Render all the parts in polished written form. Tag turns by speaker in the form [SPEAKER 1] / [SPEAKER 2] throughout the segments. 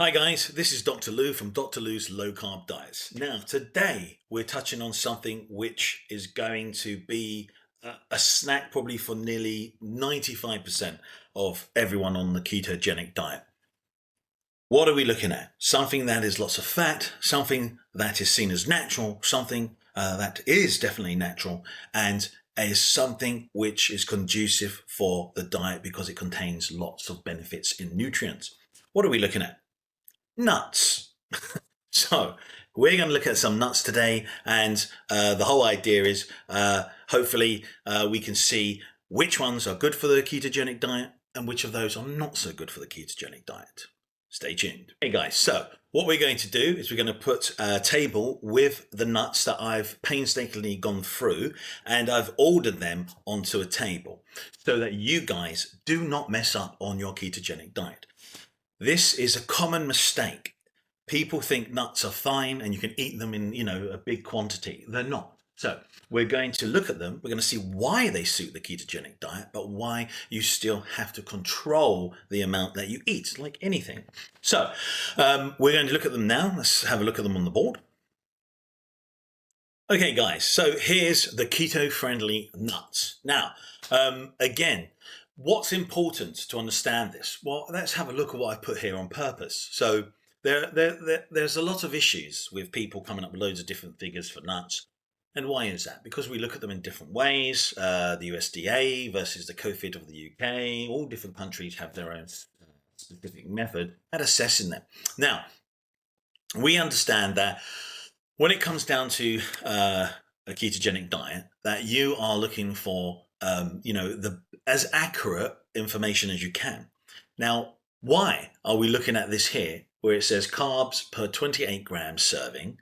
[SPEAKER 1] Hi guys, this is Dr. Lou from Dr. Lou's Low Carb Diets. Now today we're touching on something which is going to be a snack probably for nearly 95% of everyone on the ketogenic diet. What are we looking at? Something that is lots of fat, something that is seen as natural, something that is definitely natural, and is something which is conducive for the diet because it contains lots of benefits in nutrients. What are we looking at? Nuts. So we're going to look at some nuts today, and the whole idea is hopefully we can see which ones are good for the ketogenic diet and which of those are not so good for the ketogenic diet. Stay tuned. Hey guys, so what we're going to do is we're going to put a table with the nuts that I've painstakingly gone through, and I've ordered them onto a table so that you guys do not mess up on your ketogenic diet. This is a common mistake. People think nuts are fine and you can eat them in, a big quantity. They're not. So we're going to look at them. We're going to see why they suit the ketogenic diet, but why you still have to control the amount that you eat, like anything. So we're going to look at them now. Let's have a look at them on the board. Okay, guys, so here's the keto-friendly nuts. Now, again, what's important to understand this? Well, let's have a look at what I put here on purpose. So there's a lot of issues with people coming up with loads of different figures for nuts. And why is that? Because we look at them in different ways. The USDA versus the COFID of the UK. All different countries have their own specific method at assessing them. Now, we understand that when it comes down to a ketogenic diet, that you are looking for as accurate information as you can. Now, why are we looking at this here where it says carbs per 28 grams serving?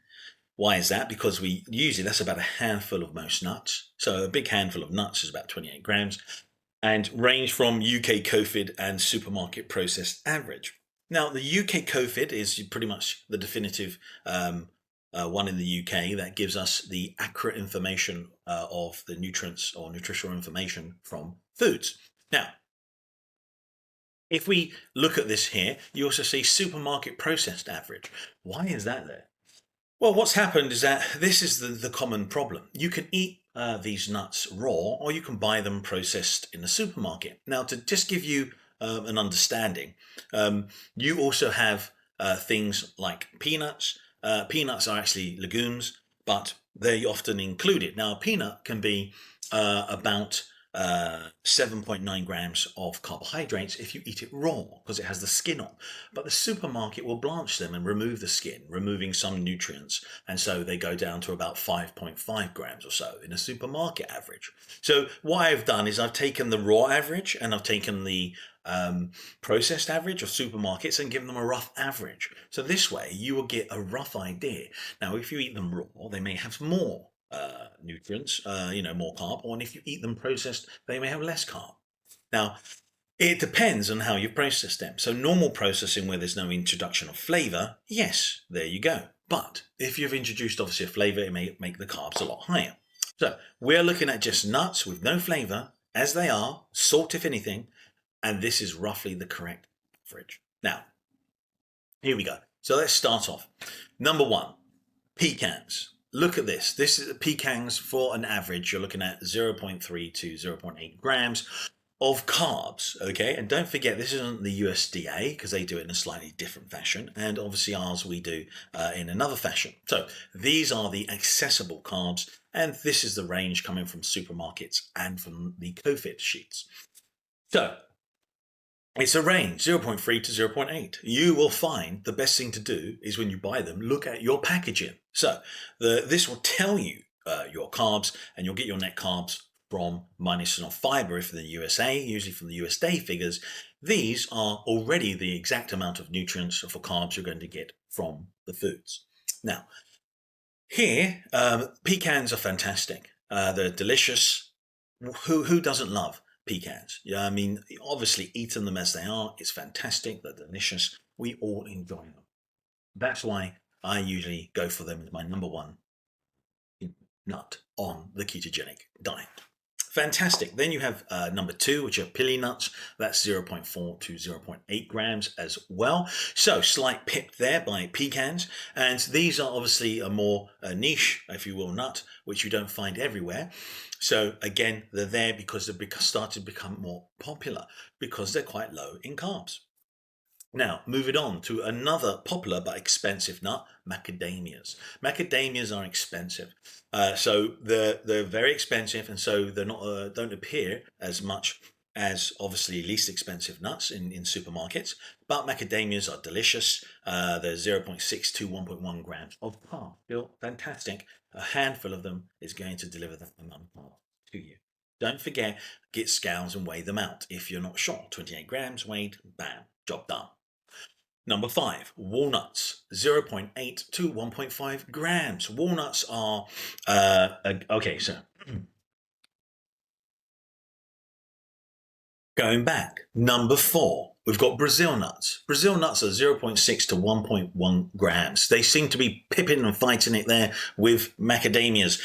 [SPEAKER 1] Why is that? Because that's about a handful of most nuts. So a big handful of nuts is about 28 grams and range from UK COFID and supermarket processed average. Now, the UK COFID is pretty much the definitive one in the UK that gives us the accurate information of the nutrients or nutritional information from foods. Now, if we look at this here, you also see supermarket processed average. Why is that there? Well, what's happened is that this is the common problem. You can eat these nuts raw, or you can buy them processed in the supermarket. Now, to just give you an understanding, you also have things like peanuts. Peanuts are actually legumes, but they're often included. Now, a peanut can be about 7.9 grams of carbohydrates if you eat it raw because it has the skin on. But the supermarket will blanch them and remove the skin, removing some nutrients. And so they go down to about 5.5 grams or so in a supermarket average. So what I've done is I've taken the raw average and I've taken the processed average of supermarkets and given them a rough average. So this way you will get a rough idea. Now, if you eat them raw, they may have more nutrients, more carb, or if you eat them processed, they may have less carb. Now, it depends on how you've processed them. So normal processing where there's no introduction of flavor, yes, there you go. But if you've introduced obviously a flavor, it may make the carbs a lot higher. So we're looking at just nuts with no flavor as they are, salt if anything, and this is roughly the correct average. Now, here we go. So let's start off. Number one, pecans. Look at this. This is pecans for an average. You're looking at 0.3 to 0.8 grams of carbs. Okay. And don't forget, this isn't the USDA because they do it in a slightly different fashion. And obviously ours we do in another fashion. So these are the accessible carbs. And this is the range coming from supermarkets and from the COFID sheets. So it's a range, 0.3 to 0.8. You will find the best thing to do is when you buy them, look at your packaging. So this will tell you your carbs, and you'll get your net carbs from minus of fiber if in the USA, usually from the USDA figures. These are already the exact amount of nutrients for carbs you're going to get from the foods. Now, here, pecans are fantastic. They're delicious. Who doesn't love pecans? Yeah, I mean, obviously eating them as they are is fantastic. They're delicious. We all enjoy them. That's why I usually go for them as my number one nut on the ketogenic diet. Fantastic. Then you have number 2, which are pili nuts. That's 0.4 to 0.8 grams as well. So slight pip there by pecans. And these are obviously a more niche, if you will, nut, which you don't find everywhere. So again, they're there because they've started to become more popular because they're quite low in carbs. Now, moving on to another popular but expensive nut, macadamias. Macadamias are expensive. So they're very expensive, and so they're not don't appear as much as obviously least expensive nuts in supermarkets. But macadamias are delicious. They're 0.6 to 1.1 grams of carb. Still fantastic. A handful of them is going to deliver that amount of carb to you. Don't forget, get scales and weigh them out. If you're not sure, 28 grams weighed, bam, job done. Number 5, walnuts, 0.8 to 1.5 grams. Walnuts are, okay, so going back, number 4, we've got Brazil nuts. Brazil nuts are 0.6 to 1.1 grams. They seem to be pipping and fighting it there with macadamias.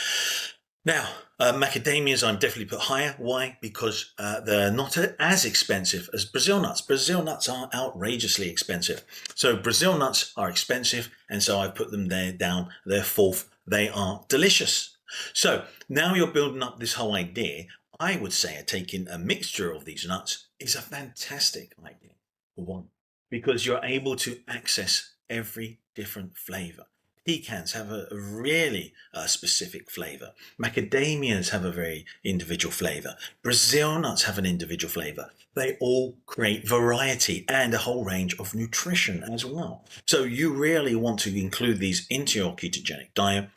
[SPEAKER 1] Now, macadamias I'd definitely put higher. Why? Because they're not as expensive as Brazil nuts. Brazil nuts are outrageously expensive. So Brazil nuts are expensive, and so I've put them there down. They're 4th. They are delicious. So now you're building up this whole idea. I would say taking a mixture of these nuts is a fantastic idea, for one, because you're able to access every different flavor. Pecans have a really specific flavor. Macadamias have a very individual flavor. Brazil nuts have an individual flavor. They all create variety and a whole range of nutrition as well. So you really want to include these into your ketogenic diet.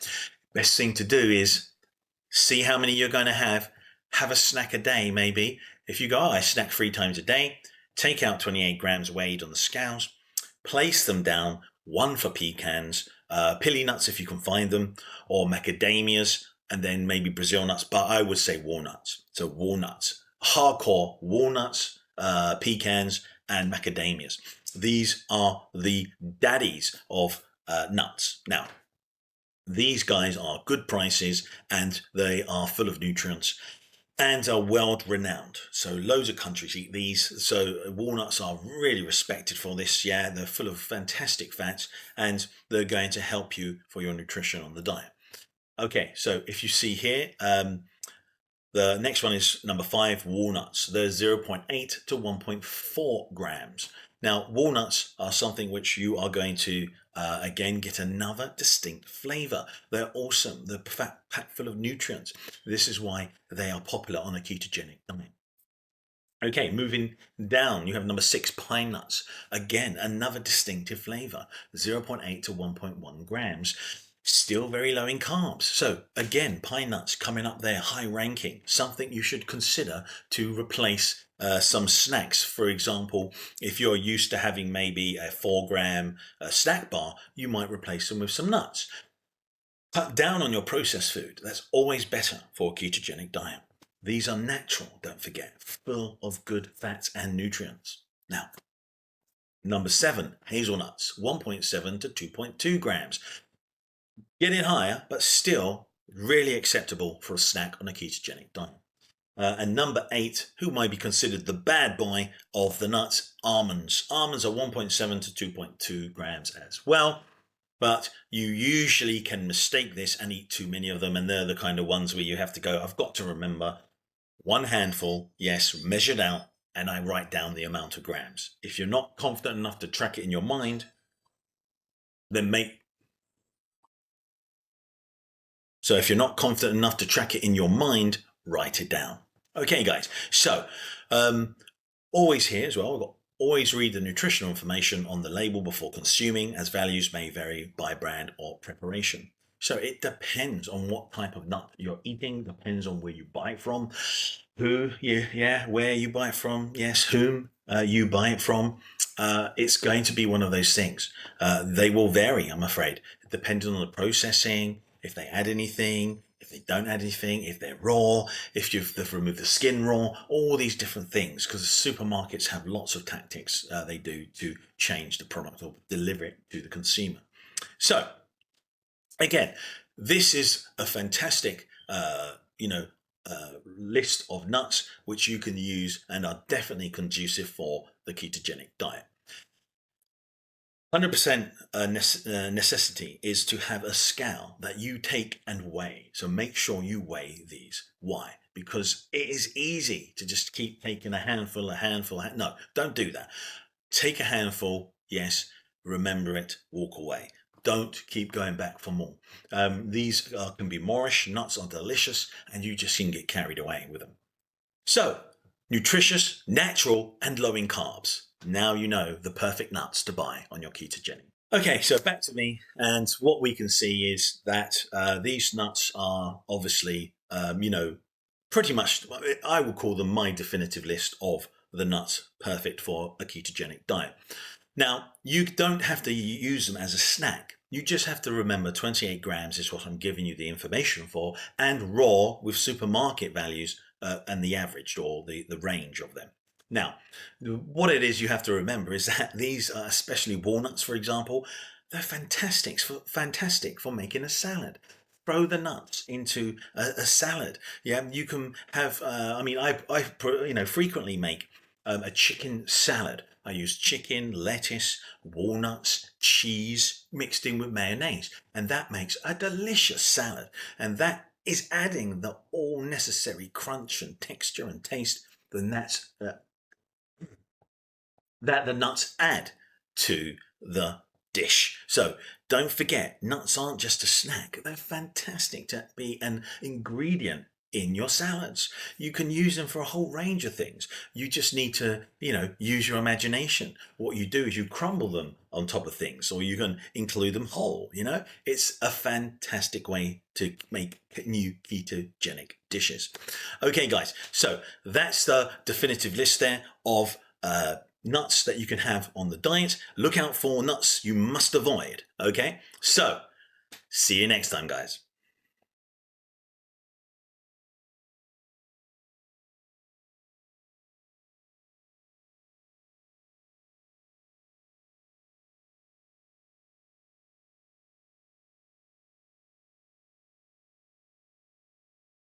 [SPEAKER 1] Best thing to do is see how many you're going to have a snack a day maybe. If you go, I snack 3 times a day, take out 28 grams weighed on the scales, place them down, 1 for pecans, pili nuts if you can find them, or macadamias, and then maybe Brazil nuts, but I would say walnuts. So walnuts, hardcore walnuts, pecans, and macadamias. These are the daddies of nuts. Now, these guys are good prices and they are full of nutrients and are world renowned. So loads of countries eat these. So walnuts are really respected for this. Yeah, they're full of fantastic fats and they're going to help you for your nutrition on the diet. Okay, so if you see here, the next one is number 5, walnuts. They're 0.8 to 1.4 grams. Now, walnuts are something which you are going to, again, get another distinct flavor. They're awesome. They're packed full of nutrients. This is why they are popular on a ketogenic diet. Okay, moving down, you have number 6, pine nuts. Again, another distinctive flavor, 0.8 to 1.1 grams. Still very low in carbs. So again, pine nuts coming up there, high ranking, something you should consider to replace some snacks. For example, if you're used to having maybe a 4-gram snack bar, you might replace them with some nuts. Cut down on your processed food. That's always better for a ketogenic diet. These are natural, don't forget, full of good fats and nutrients. Now, number 7, hazelnuts, 1.7 to 2.2 grams. Getting higher, but still really acceptable for a snack on a ketogenic diet. And number 8, who might be considered the bad boy of the nuts, almonds. Almonds are 1.7 to 2.2 grams as well. But you usually can mistake this and eat too many of them. And they're the kind of ones where you have to go, I've got to remember 1 handful, yes, measured out, and I write down the amount of grams. If you're not confident enough to track it in your mind, then if you're not confident enough to track it in your mind, write it down. Okay, guys. So, always here as well, always read the nutritional information on the label before consuming, as values may vary by brand or preparation. So it depends on what type of nut you're eating, depends on where you buy it from, where you buy it from, yes, whom you buy it from. It's going to be one of those things. They will vary, I'm afraid, depending on the processing, if they add anything, if they don't add anything, if they're raw, if they've removed the skin raw, all these different things, because the supermarkets have lots of tactics they do to change the product or deliver it to the consumer. So, again, this is a fantastic, list of nuts which you can use and are definitely conducive for the ketogenic diet. 100% necessity is to have a scale that you take and weigh. So make sure you weigh these. Why? Because it is easy to just keep taking a handful. No, don't do that. Take a handful, yes, remember it, walk away. Don't keep going back for more. These can be moreish, nuts are delicious, and you just can get carried away with them. So, nutritious, natural, and low in carbs. Now you know the perfect nuts to buy on your ketogenic. Okay, so back to me, and what we can see is that these nuts are obviously, pretty much, I will call them my definitive list of the nuts perfect for a ketogenic diet. Now, you don't have to use them as a snack. You just have to remember 28 grams is what I'm giving you the information for, and raw with supermarket values and the average or the range of them. Now, what it is you have to remember is that these, especially walnuts, for example, they're fantastic for making a salad. Throw the nuts into a salad. Yeah, you can have. I frequently make a chicken salad. I use chicken, lettuce, walnuts, cheese mixed in with mayonnaise, and that makes a delicious salad. And that is adding the all necessary crunch and texture and taste that the nuts add to the dish. So don't forget, nuts aren't just a snack. They're fantastic to be an ingredient in your salads. You can use them for a whole range of things. You just need to, use your imagination. What you do is you crumble them on top of things, or you can include them whole. It's a fantastic way to make new ketogenic dishes. Okay, guys, so that's the definitive list there of nuts that you can have on the diet. Look out for nuts you must avoid. Okay, so see you next time, guys.